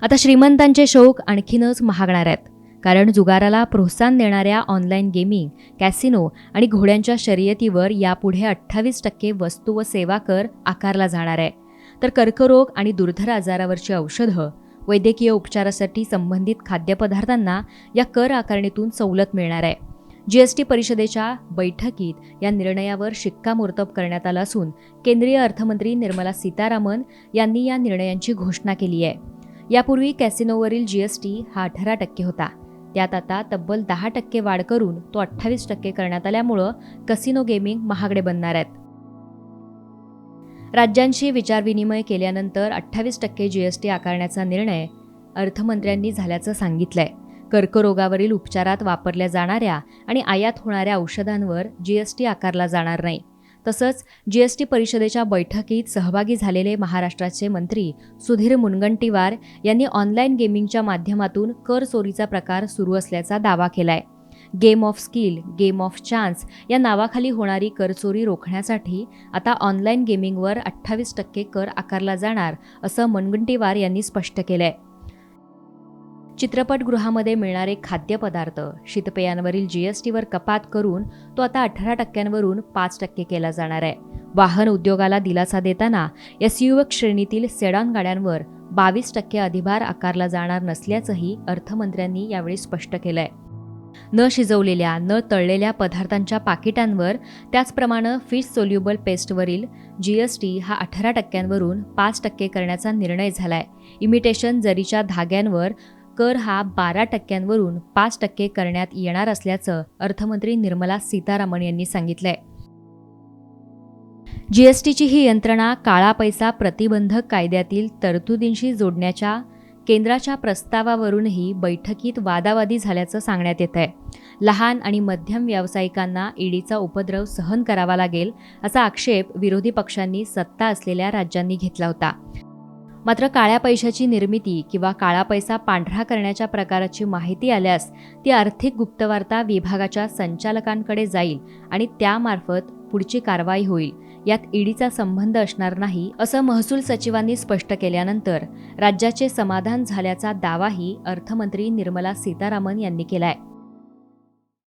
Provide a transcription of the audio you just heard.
आता श्रीमंतांचे शौक आणखीनच महागणार आहेत, कारण जुगाराला प्रोत्साहन देणाऱ्या ऑनलाईन गेमिंग, कॅसिनो आणि घोड्यांच्या शर्यतीवर यापुढे 28% वस्तू व सेवा कर आकारला जाणार आहे. तर कर्करोग आणि दुर्धर आजारावरची औषधं, वैद्यकीय उपचारासाठी संबंधित खाद्यपदार्थांना या कर आकारणीतून सवलत मिळणार आहे. जीएसटी परिषदेच्या बैठकीत या निर्णयावर शिक्कामोर्तब करण्यात आलं असून केंद्रीय अर्थमंत्री निर्मला सीतारामन यांनी या निर्णयांची घोषणा केली आहे. यापूर्वी कॅसिनोवरील जीएसटी हा 18% होता. त्यात आता तब्बल 10% वाढ करून तो 28% करण्यात आल्यामुळं कसिनो गेमिंग महागडे बनणार आहेत. राज्यांशी विचारविनिमय केल्यानंतर 28% जीएसटी आकारण्याचा निर्णय अर्थमंत्र्यांनी झाल्याचं सांगितलंय. कर्करोगावरील उपचारात वापरल्या जाणाऱ्या आणि आयात होणाऱ्या औषधांवर जीएसटी आकारला जाणार नाही. तसंच जीएसटी परिषदेच्या बैठकीत सहभागी झालेले महाराष्ट्राचे मंत्री सुधीर मुनगंटीवार यांनी ऑनलाईन गेमिंगच्या माध्यमातून कर चोरीचा प्रकार सुरू असल्याचा दावा केलाय. Game of skill, game of chance या नावाखाली होणारी करचोरी रोखण्यासाठी आता ऑनलाईन गेमिंगवर 28% कर आकारला जाणार असं मुनगंटीवार यांनी स्पष्ट केलंय. चित्रपटगृहामध्ये मिळणारे खाद्यपदार्थ, शीतपेयांवरील जीएसटीवर कपात करून तो आता 18%वरून 5% केला जाणार आहे. वाहन उद्योगाला दिलासा देताना एसयूव्ही श्रेणीतील सेडान गाड्यांवर 22% अधिभार आकारला जाणार नसल्याचंही अर्थमंत्र्यांनी यावेळी स्पष्ट केलंय. न शिजवलेल्या, न तळलेल्या पदार्थांच्या पाकिटांवर, त्याचप्रमाणे फिश सोल्युबल पेस्टवरील जीएसटी हा 18%वरून 5% करण्याचा निर्णय झालाय. इमिटेशन जरीच्या धाग्यांवर कर हा 12%वरून 5% करण्यात येणार असल्याचं अर्थमंत्री निर्मला सीतारामन यांनी सांगितलंय. जीएसटीची ही यंत्रणा काळा पैसा प्रतिबंधक कायद्यातील तरतुदींशी जोडण्याच्या केंद्राच्या प्रस्तावावरूनही बैठकीत वादावादी झाल्याचं सांगण्यात येत आहे. लहान आणि मध्यम व्यावसायिकांना ईडीचा उपद्रव सहन करावा लागेल असा आक्षेप विरोधी पक्षांनी सत्ता असलेल्या राज्यांनी घेतला होता. मात्र काळ्या पैशाची निर्मिती किंवा काळा पैसा पांढरा करण्याच्या प्रकाराची माहिती आल्यास ती आर्थिक गुप्तवार्ता विभागाच्या संचालकांकडे जाईल आणि त्यामार्फत पुढची कारवाई होईल. यात ईडीचा संबंध असणार नाही असं महसूल सचिवांनी स्पष्ट केल्यानंतर राज्याचे समाधान झाल्याचा दावाही अर्थमंत्री निर्मला सीतारामन यांनी केलाय.